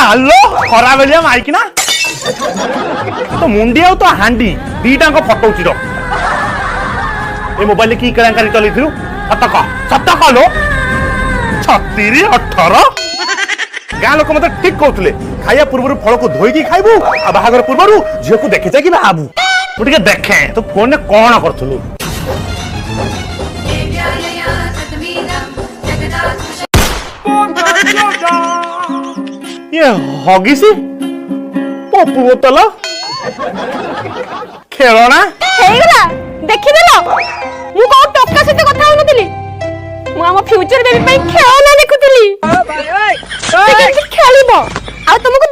मालो खरा बेलिया माइकिना तो मुंडी आउ तो हांडी दीटा को फटो चिरो ए मोबाइल की केलांकारी चली थिरु सत लो 36 18 गाँ लोक मत ठीक कहते खाया पूर्व फल को धोईकी खाइबू आ बाहागर पूर्व झील को देखे कि बाबू मुझे देखे तो फोन में कौन करूँ ये हगिसी पप्पू बोतल खेलना हेगला देखि देलो मु को टक्का सहित कथा होनथिली मु हम फ्यूचर बेबी पई खेलना देखुथिली ओए ओए खेलिबो आ तुमको